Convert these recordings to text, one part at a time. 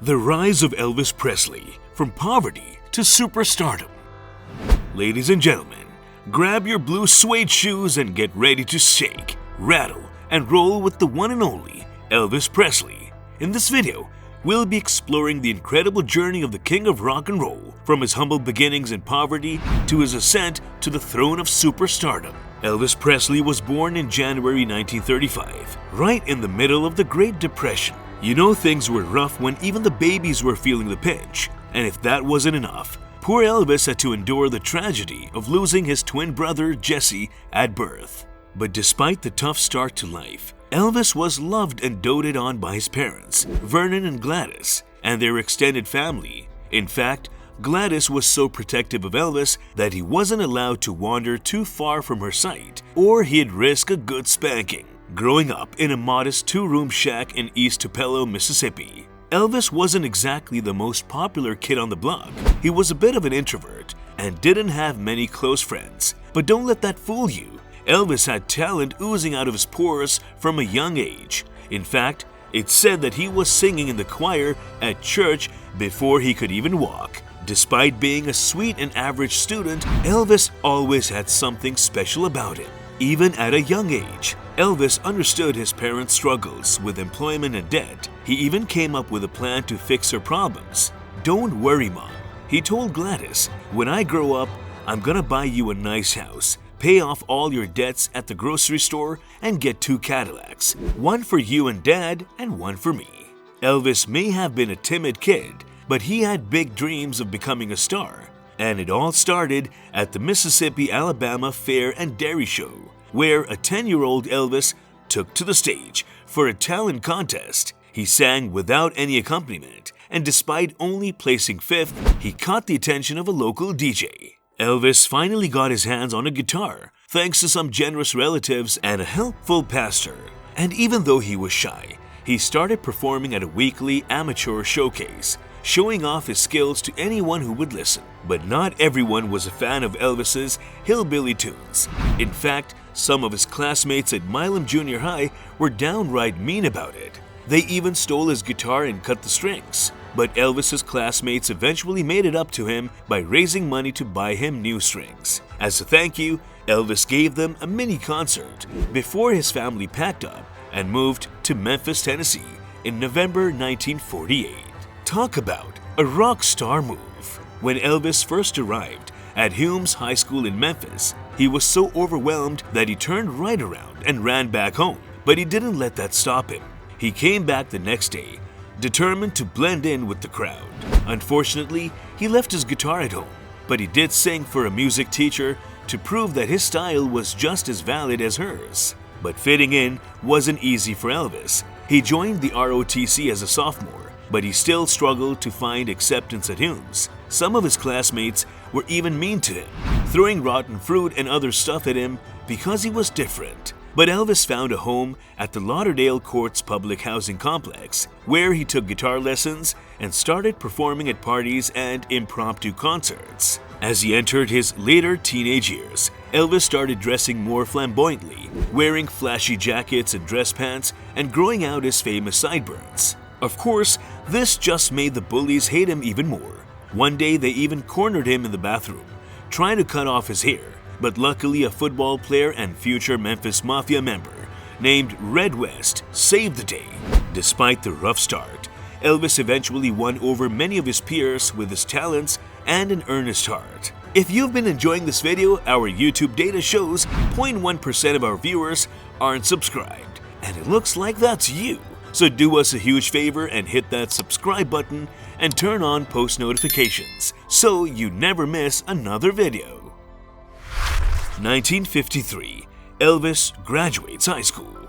The rise of Elvis Presley from poverty to superstardom. Ladies and gentlemen, grab your blue suede shoes and get ready to shake, rattle, and roll with the one and only Elvis Presley. In this video, we'll be exploring the incredible journey of the king of rock and roll, from his humble beginnings in poverty to his ascent to the throne of superstardom. Elvis Presley was born in January 1935, right in the middle of the Great Depression. You know, things were rough when even the babies were feeling the pinch, and if that wasn't enough, poor Elvis had to endure the tragedy of losing his twin brother Jesse at birth. But despite the tough start to life, Elvis was loved and doted on by his parents, Vernon and Gladys, and their extended family. In fact, Gladys was so protective of Elvis that he wasn't allowed to wander too far from her sight, or he'd risk a good spanking. Growing up in a modest two-room shack in East Tupelo, Mississippi, Elvis wasn't exactly the most popular kid on the block. He was a bit of an introvert and didn't have many close friends. But don't let that fool you. Elvis had talent oozing out of his pores from a young age. In fact, it's said that he was singing in the choir at church before he could even walk. Despite being a sweet and average student, Elvis always had something special about him. Even at a young age, Elvis understood his parents' struggles with employment and debt. He even came up with a plan to fix her problems. "Don't worry, Mom," he told Gladys. "When I grow up, I'm gonna buy you a nice house, pay off all your debts at the grocery store, and get 2 Cadillacs, one for you and Dad and one for me." Elvis may have been a timid kid, but he had big dreams of becoming a star. And it all started at the Mississippi-Alabama Fair and Dairy Show, where a 10-year-old Elvis took to the stage for a talent contest. He sang without any accompaniment, and despite only placing 5th, he caught the attention of a local DJ. Elvis finally got his hands on a guitar, thanks to some generous relatives and a helpful pastor. And even though he was shy, he started performing at a weekly amateur showcase, showing off his skills to anyone who would listen. But not everyone was a fan of Elvis's hillbilly tunes. In fact, some of his classmates at Milam Junior High were downright mean about it. They even stole his guitar and cut the strings. But Elvis's classmates eventually made it up to him by raising money to buy him new strings. As a thank you, Elvis gave them a mini concert before his family packed up and moved to Memphis, Tennessee in November 1948. Talk about a rock star move. When Elvis first arrived at Humes High School in Memphis, he was so overwhelmed that he turned right around and ran back home. But he didn't let that stop him. He came back the next day, determined to blend in with the crowd. Unfortunately, he left his guitar at home, but he did sing for a music teacher to prove that his style was just as valid as hers. But fitting in wasn't easy for Elvis. He joined the ROTC as a sophomore, but he still struggled to find acceptance at Humes. Some of his classmates were even mean to him, throwing rotten fruit and other stuff at him because he was different. But Elvis found a home at the Lauderdale Courts Public Housing Complex, where he took guitar lessons and started performing at parties and impromptu concerts. As he entered his later teenage years, Elvis started dressing more flamboyantly, wearing flashy jackets and dress pants, and growing out his famous sideburns. Of course, this just made the bullies hate him even more. One day they even cornered him in the bathroom, trying to cut off his hair, but luckily a football player and future Memphis Mafia member named Red West saved the day. Despite the rough start, Elvis eventually won over many of his peers with his talents and an earnest heart. If you've been enjoying this video, our YouTube data shows 0.1% of our viewers aren't subscribed, and it looks like that's you. So do us a huge favor and hit that subscribe button and turn on post notifications so you never miss another video. 1953, Elvis graduates high school.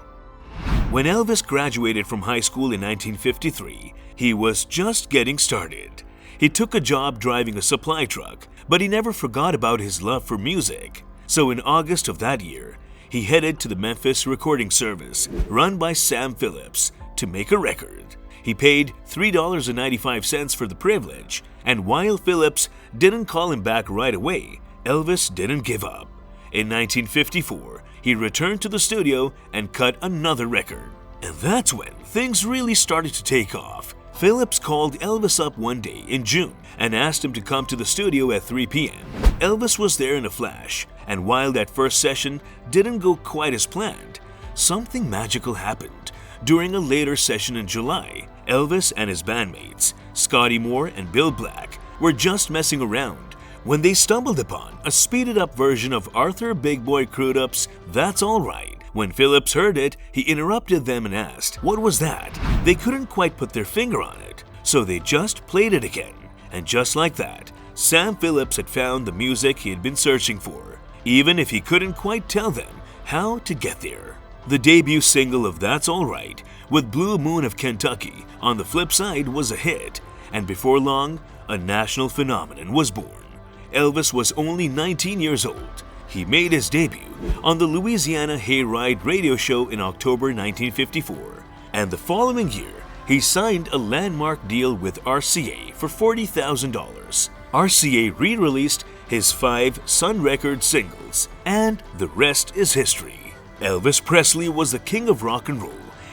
When Elvis graduated from high school in 1953, he was just getting started. He took a job driving a supply truck, but he never forgot about his love for music. So in August of that year, he headed to the Memphis recording service run by Sam Phillips to make a record. He paid $3.95 for the privilege, and while Phillips didn't call him back right away, Elvis didn't give up. In 1954, he returned to the studio and cut another record. And that's when things really started to take off. Phillips called Elvis up one day in June and asked him to come to the studio at 3 p.m. Elvis was there in a flash, and while that first session didn't go quite as planned, something magical happened. During a later session in July, Elvis and his bandmates, Scotty Moore and Bill Black, were just messing around when they stumbled upon a speeded-up version of Arthur Big Boy Crudup's That's All Right. When Phillips heard it, he interrupted them and asked, what was that? They couldn't quite put their finger on it, so they just played it again. And just like that, Sam Phillips had found the music he had been searching for, even if he couldn't quite tell them how to get there. The debut single of That's All Right, with Blue Moon of Kentucky on the flip side, was a hit, and before long, a national phenomenon was born. Elvis was only 19 years old. He made his debut on the Louisiana Hayride radio show in October 1954, and the following year, he signed a landmark deal with RCA for $40,000. RCA re-released his 5 Sun Records singles, and the rest is history. Elvis Presley was the king of rock and roll,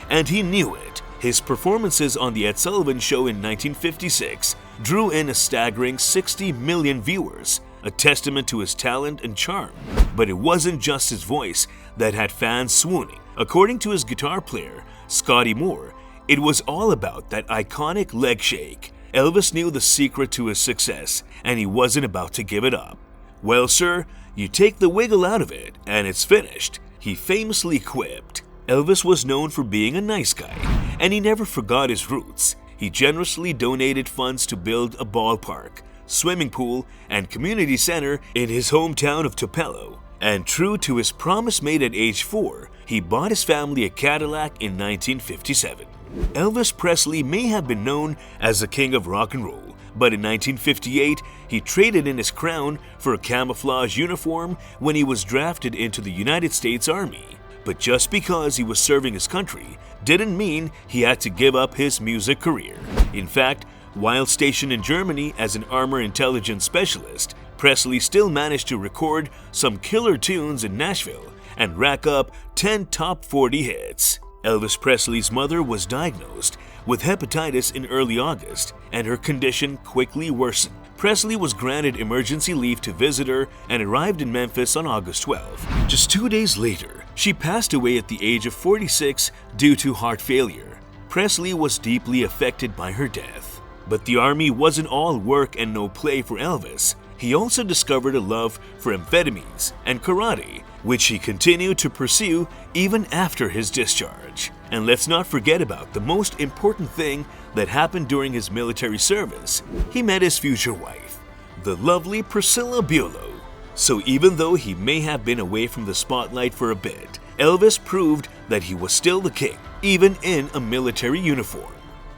and he knew it. His performances on The Ed Sullivan Show in 1956 drew in a staggering 60 million viewers, a testament to his talent and charm. But it wasn't just his voice that had fans swooning. According to his guitar player, Scotty Moore, it was all about that iconic leg shake. Elvis knew the secret to his success, and he wasn't about to give it up. Well, sir, you take the wiggle out of it, and it's finished, he famously quipped. Elvis was known for being a nice guy, and he never forgot his roots. He generously donated funds to build a ballpark, swimming pool, and community center in his hometown of Tupelo. And true to his promise made at age 4, he bought his family a Cadillac in 1957. Elvis Presley may have been known as the king of rock and roll, but in 1958, he traded in his crown for a camouflage uniform when he was drafted into the United States Army. But just because he was serving his country didn't mean he had to give up his music career. In fact, while stationed in Germany as an armor intelligence specialist, Presley still managed to record some killer tunes in Nashville and rack up 10 top 40 hits. Elvis Presley's mother was diagnosed with hepatitis in early August, and her condition quickly worsened. Presley was granted emergency leave to visit her and arrived in Memphis on August 12. Just 2 days later, she passed away at the age of 46 due to heart failure. Presley was deeply affected by her death. But the army wasn't all work and no play for Elvis. He also discovered a love for amphetamines and karate, which he continued to pursue even after his discharge. And let's not forget about the most important thing that happened during his military service. He met his future wife, the lovely Priscilla Buelow. So even though he may have been away from the spotlight for a bit, Elvis proved that he was still the king, even in a military uniform.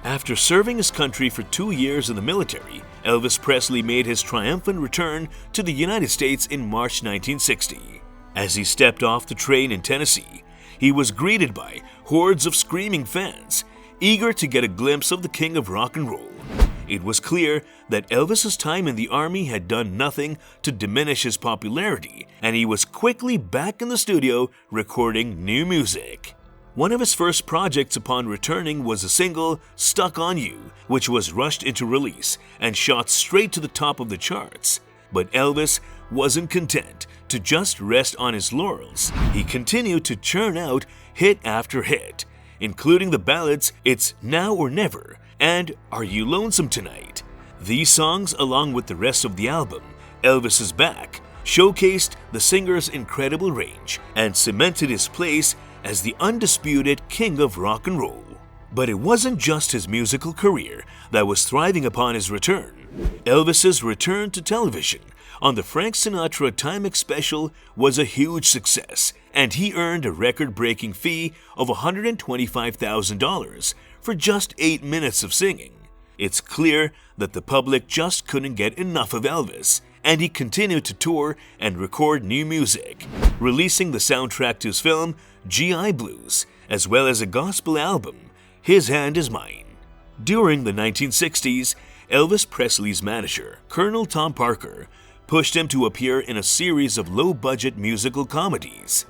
After serving his country for 2 years in the military, Elvis Presley made his triumphant return to the United States in March 1960. As he stepped off the train in Tennessee, he was greeted by hordes of screaming fans, eager to get a glimpse of the king of rock and roll. It was clear that Elvis's time in the army had done nothing to diminish his popularity, and he was quickly back in the studio recording new music. One of his first projects upon returning was the single Stuck on You, which was rushed into release and shot straight to the top of the charts. But Elvis wasn't content to just rest on his laurels. He continued to churn out hit after hit, including the ballads It's Now or Never and Are You Lonesome Tonight. These songs, along with the rest of the album, Elvis Is Back, showcased the singer's incredible range and cemented his place as the undisputed king of rock and roll. But it wasn't just his musical career that was thriving upon his return. Elvis's return to television on the Frank Sinatra Timex special was a huge success, and he earned a record-breaking fee of $125,000 for just 8 minutes of singing. It's clear that the public just couldn't get enough of Elvis, and he continued to tour and record new music, releasing the soundtrack to his film G.I. Blues, as well as a gospel album, His Hand Is Mine. During the 1960s, Elvis Presley's manager, Colonel Tom Parker, pushed him to appear in a series of low-budget musical comedies.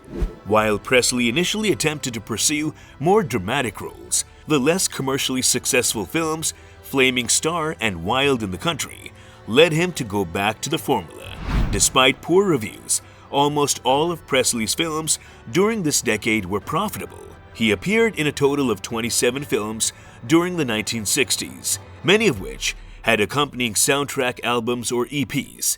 While Presley initially attempted to pursue more dramatic roles, The less commercially successful films, Flaming Star and Wild in the Country, led him to go back to the formula. Despite poor reviews, almost all of Presley's films during this decade were profitable. He appeared in a total of 27 films during the 1960s, many of which had accompanying soundtrack albums or EPs.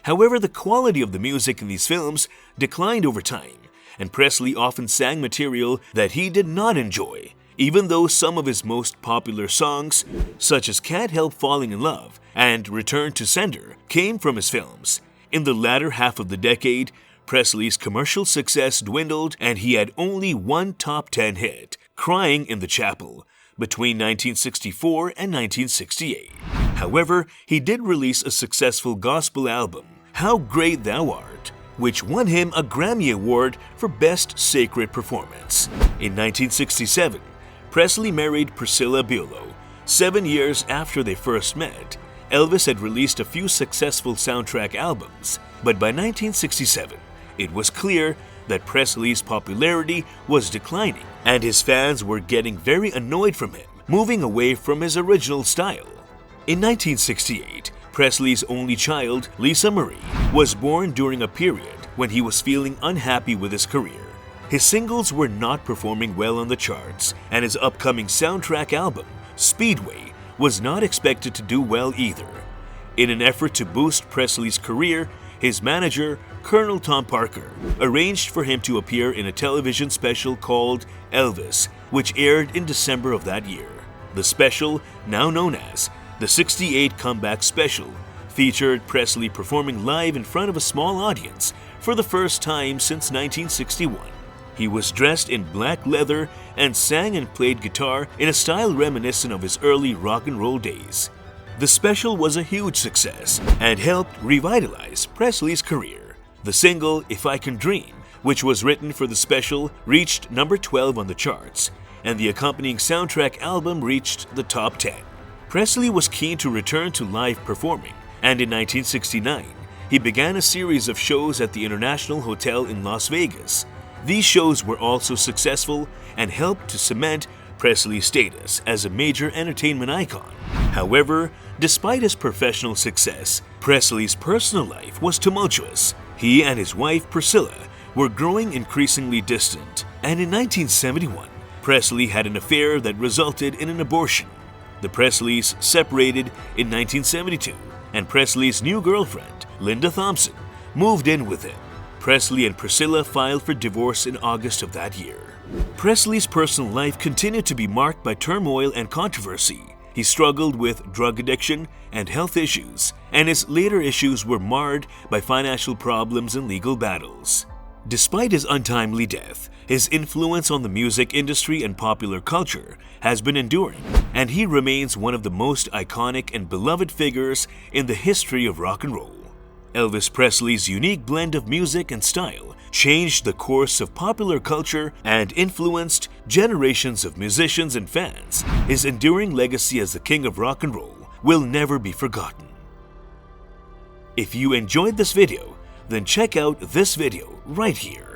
However, the quality of the music in these films declined over time, and Presley often sang material that he did not enjoy, even though some of his most popular songs, such as Can't Help Falling in Love and Return to Sender, came from his films. In the latter half of the decade, Presley's commercial success dwindled and he had only one top 10 hit, Crying in the Chapel, between 1964 and 1968. However, he did release a successful gospel album, How Great Thou Art, which won him a Grammy Award for Best Sacred Performance. In 1967, Presley married Priscilla Buelow. 7 years after they first met, Elvis had released a few successful soundtrack albums, but by 1967, it was clear that Presley's popularity was declining and his fans were getting very annoyed from him, moving away from his original style. In 1968, Presley's only child, Lisa Marie, was born during a period when he was feeling unhappy with his career. His singles were not performing well on the charts, and his upcoming soundtrack album, Speedway, was not expected to do well either. In an effort to boost Presley's career, his manager, Colonel Tom Parker, arranged for him to appear in a television special called Elvis, which aired in December of that year. The special, now known as the '68 Comeback Special, featured Presley performing live in front of a small audience for the first time since 1961. He was dressed in black leather and sang and played guitar in a style reminiscent of his early rock and roll days. The special was a huge success and helped revitalize Presley's career. The single, If I Can Dream, which was written for the special, reached number 12 on the charts, and the accompanying soundtrack album reached the top 10. Presley was keen to return to live performing, and in 1969, he began a series of shows at the International Hotel in Las Vegas. These shows were also successful and helped to cement Presley's status as a major entertainment icon. However, despite his professional success, Presley's personal life was tumultuous. He and his wife Priscilla were growing increasingly distant, and in 1971, Presley had an affair that resulted in an abortion. The Presleys separated in 1972, and Presley's new girlfriend, Linda Thompson, moved in with him. Presley and Priscilla filed for divorce in August of that year. Presley's personal life continued to be marked by turmoil and controversy. He struggled with drug addiction and health issues, and his later issues were marred by financial problems and legal battles. Despite his untimely death, his influence on the music industry and popular culture has been enduring, and he remains one of the most iconic and beloved figures in the history of rock and roll. Elvis Presley's unique blend of music and style changed the course of popular culture and influenced generations of musicians and fans. His enduring legacy as the king of rock and roll will never be forgotten. If you enjoyed this video, then check out this video right here.